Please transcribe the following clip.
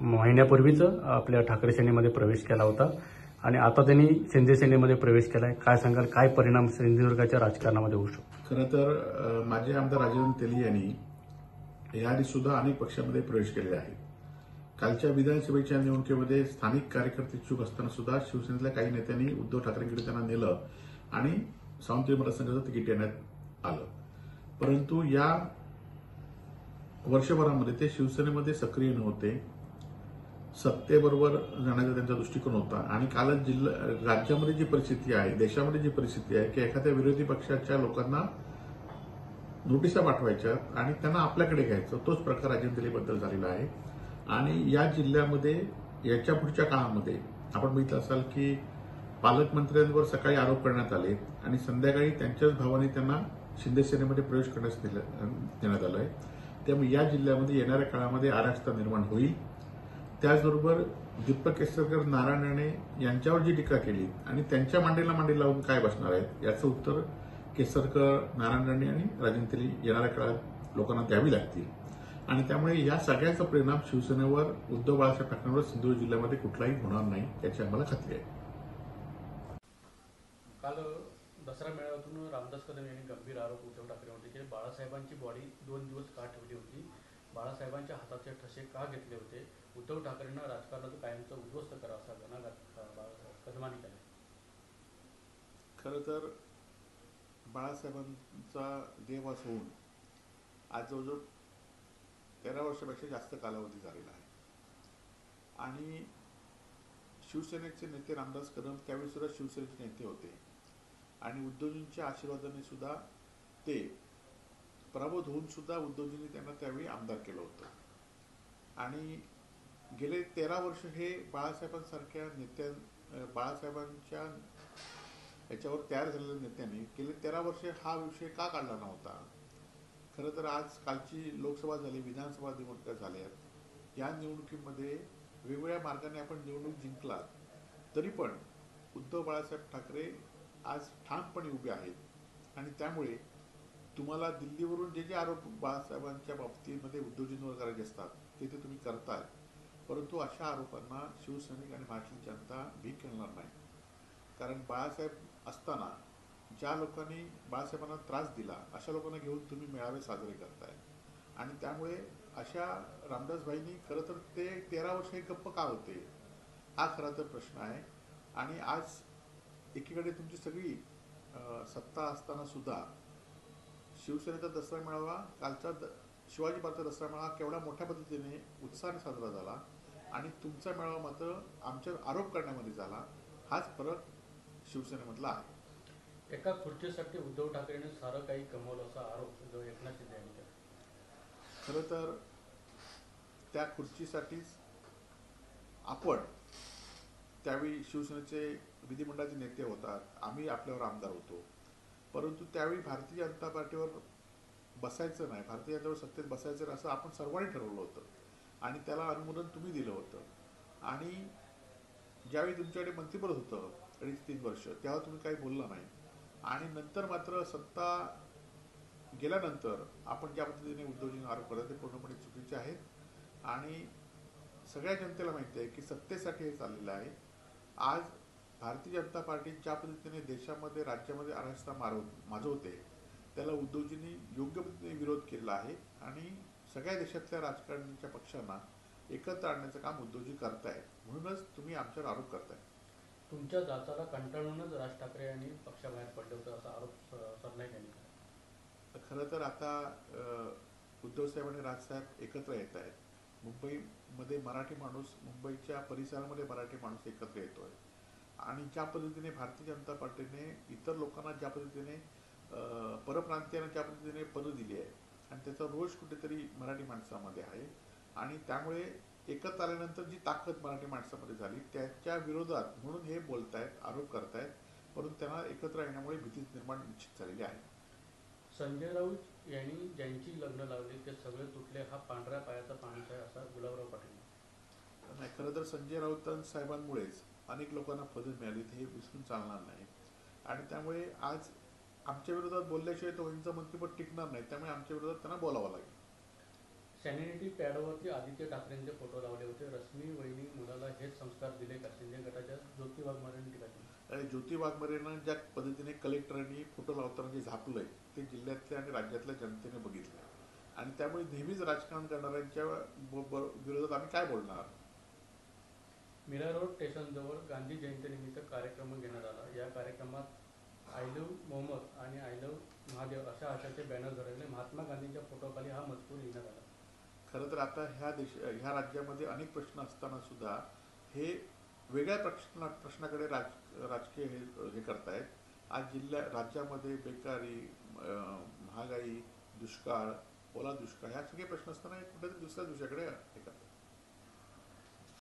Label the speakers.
Speaker 1: महिन्यापूर्वीच आपल्या ठाकरे सेनेमध्ये प्रवेश केला होता आणि आता त्यांनी शिंदे सेनेमध्ये प्रवेश केलाय. काय सांगाल, काय परिणाम सिंधुदुर्गाच्या राजकारणामध्ये होऊ शकतो?
Speaker 2: खरं तर माजी आमदार राजेंद्र तेली यांनी याआधी सुद्धा अनेक पक्षांमध्ये प्रवेश केलेले आहेत. कालच्या विधानसभेच्या निवडणुकीमध्ये स्थानिक कार्यकर्ते इच्छुक असताना सुद्धा शिवसेनेतल्या काही नेत्यांनी उद्धव ठाकरेंकडे त्यांना नेलं आणि सावंतवाडी मतदारसंघाचं तिकीट देण्यात आलं. परंतु या वर्षभरामध्ये ते शिवसेनेमध्ये सक्रिय नव्हते. सत्तेबरोबर जाण्याचा त्यांचा दृष्टिकोन होता आणि कालच राज्यामध्ये जी परिस्थिती आहे, देशामध्ये जी परिस्थिती आहे की एखाद्या विरोधी पक्षाच्या लोकांना नोटिसा पाठवायच्या आणि त्यांना आपल्याकडे घ्यायचं, तोच प्रकार राजेंद्र तेलीबद्दल झालेला आहे. आणि या जिल्ह्यामध्ये याच्या पुढच्या काळामध्ये आपण बघितलं असाल की पालकमंत्र्यांवर सकाळी आरोप करण्यात आले आणि संध्याकाळी त्यांच्याच भावाने त्यांना शिंदे सेनेमध्ये प्रवेश करण्यास देण्यात आलं आहे. त्यामुळे या जिल्ह्यामध्ये येणाऱ्या काळामध्ये अराजकता निर्माण होईल. त्याचबरोबर दीपक केसरकर, नारायण राणे यांच्यावर जी टीका केली आणि त्यांच्या मांडीला मांडी लावून काय बसणार आहेत याचं उत्तर केसरकर, नारायण राणे आणि राजेंद्र तेली येणाऱ्या काळात लोकांना द्यावी लागतील. आणि त्यामुळे या सगळ्याचा परिणाम शिवसेनेवर, उद्धव बाळासाहेब ठाकरेंवर सिंधुदुर्ग जिल्ह्यामध्ये कुठलाही होणार नाही याची आम्हाला खात्री आहे.
Speaker 3: काल दसरा मेळाव्यातून रामदास कदम यांनी गंभीर आरोप उद्धव ठाकरेंवरती केले. बाळासाहेबांची बॉडी 2 दिवस का ठेवली होती? बाळासाहेबांच्या हाताचे ठसे का घेतले होते? उद्धव ठाकरेंना राजकारणाचं कायमचं उद्ध्वस्त करा असा घणाघात कदमांनी केला.
Speaker 2: खरं तर बाळासाहेबांचा देहवास होऊन आज जवळजवळ 13 वर्षापेक्षा जास्त कालावधी झालेला आहे आणि शिवसेनेचे नेते रामदास कदम त्यावेळी सुद्धा शिवसेनेचे नेते होते आणि उद्धवजींच्या आशीर्वादाने सुद्धा ते पराभूत होऊन सुद्धा उद्धवजींनी त्यांना त्यावेळी आमदार केलं होतं. आणि गेले 13 वर्ष हे बाळासाहेबांसारख्या बाळासाहेबांच्या याच्यावर तयार झालेल्या नेत्यांनी गेले 13 वर्ष हा विषय का काढला नव्हता? खरं तर आज कालची लोकसभा झाली, विधानसभा निवडणुका झाल्यात. या निवडणुकीमध्ये वेगवेगळ्या मार्गाने आपण निवडणूक जिंकला तरी पण उद्धव बाळासाहेब ठाकरे आज ठामपणे उभे आहेत आणि त्यामुळे तुम्हाला दिल्लीवरून जे आरोप बाळासाहेबांच्या बाबतीमध्ये उद्धवजींवर करायचे असतात ते तुम्ही करताय. परंतु अशा आरोपांना शिवसैनिक आणि महाराष्ट्राची जनता भीक घालणार नाही. कारण बाळासाहेब असताना ज्या लोकांनी बाळासाहेबांना त्रास दिला अशा लोकांना घेऊन तुम्ही मेळावे साजरे करताय आणि त्यामुळे अशा रामदासभाईंनी खरं तर ते 13 वर्ष हे गप्प का होते हा खरा तर प्रश्न आहे. आणि आज एकीकडे तुमची सगळी सत्ता असताना सुद्धा शिवसेनेचा दसरा मेळावा, कालचा शिवाजी पार्कचा दसरा मेळावा केवढ्या मोठ्या पद्धतीने उत्साहाने साजरा झाला आणि तुमचा मेळावा मात्र आमच्या आरोप करण्यामध्ये झाला. हाच फरक शिवसेनेमधला आहे.
Speaker 3: एका खुर्चीसाठी उद्धव ठाकरेंनी सारं काही कमवलं असा आरोप एकनाथ शिंदे यांनी केला.
Speaker 2: खरं तर त्या खुर्चीसाठीच आपण त्यावेळी शिवसेनेचे विधिमंडळाचे नेते होतात, आम्ही आपल्यावर आमदार होतो. परंतु त्यावेळी भारतीय जनता पार्टीवर बसायचं नाही, भारतीय जनता पार्टी सत्तेत बसायचं नाही असं आपण सर्वांनी ठरवलं होतं आणि त्याला अनुमोदन तुम्ही दिलं होतं. आणि ज्यावेळी तुमच्याकडे मंत्रिपद होतं 2.5-3 वर्ष तेव्हा तुम्ही काही बोलला नाही आणि नंतर मात्र सत्ता गेल्यानंतर आपण ज्या पद्धतीने उद्धवजींना आरोप करतात ते पूर्णपणे चुकीचे आहेत आणि सगळ्या जनतेला माहिती आहे की सत्तेसाठी हे चाललेलं आहे. आज भारतीय जनता पार्टी ज्या पद्धतीने देशामध्ये, राज्यामध्ये अराजकता माजवते त्याला उद्धवजींनी योग्य पद्धतीने विरोध केला आहे आणि सगळ्या देशातल्या राजकारण्यांच्या पक्षांना एकत्र आणण्याचं काम उद्धवजी करतायत. म्हणूनच तुम्ही आमच्यावर आरोप करताय.
Speaker 3: तुमच्या जाचाला कंटाळूनच राज ठाकरे यांनी पक्षाबाहेर पडले होते असा आरोप सरनाईक यांनी केला.
Speaker 2: खरं तर आता उद्धवसाहेब आणि राजसाहेब एकत्र येत आहेत. मुंबईमध्ये मराठी माणूस, मुंबईच्या परिसरामध्ये मराठी माणूस एकत्र येतोय आणि ज्या पद्धतीने भारतीय जनता पार्टीने इतर लोकांना ज्या पद्धतीने परप्रांतीयांना ज्या पद्धतीने पदं दिली आहे आणि त्याचा रोष कुठेतरी मराठी माणसामध्ये आहे आणि त्यामुळे एकत्र आल्यानंतर जी ताकद मराठी माणसामध्ये झाली त्याच्या विरोधात म्हणून हे बोलतायत, आरोप करतायत. परंतु त्यांना एकत्र येण्यामुळे भीती निर्माण निश्चित झालेली आहे.
Speaker 3: संजय राऊत यांनी ज्यांची लग्न लावली ते सगळे तुटले, हा पांढऱ्या पायाचा पाणीच आहे असा गुलाबराव पाटील.
Speaker 2: नाही, खरं तर संजय राऊत साहेबांमुळेच अनेक लोकांना पदं मिळालीत हे विसरून चालणार नाही आणि त्यामुळे आज आमच्या विरोधात बोलल्याशिवाय दोघांचं मंत्रिपद टिकणार नाही. त्यामुळे आमच्या विरोधात त्यांना बोलावं लागेल.
Speaker 3: सॅनिटरी पॅडवरती आदित्य ठाकरेंचे फोटो लावले होते. रश्मी
Speaker 2: आणि ज्योती वाघमारेंना ज्या पद्धतीने कलेक्टरांनी फोटो लावताना जे झापलंय ते जिल्ह्यातल्या आणि राज्यातल्या जनतेने बघितलंय आणि त्यामुळे नेहमीच राजकारण करणाऱ्यांच्या विरोधात आम्ही काय बोलणार.
Speaker 3: मीरा रोड स्टेशनजवळ गांधी जयंतीनिमित्त कार्यक्रम घेण्यात आला. या कार्यक्रमात आय लव्ह मोहम्मद आणि आय लव्ह महादेव अशा आशयाचे बॅनर झळकले. महात्मा गांधींच्या फोटोखाली हा मजकूर लिहिण्यात आला.
Speaker 2: खरं तर आता ह्या राज्यामध्ये अनेक प्रश्न असताना सुद्धा हे वेगळ्या प्रश्नाकडे राजकीय हे करतायत. आज राज्यामध्ये बेकारी, महागाई, दुष्काळ, ओला दुष्काळ ह्या सगळे प्रश्न असताना कुठेतरी दुसऱ्या विषयाकडे हे करतात.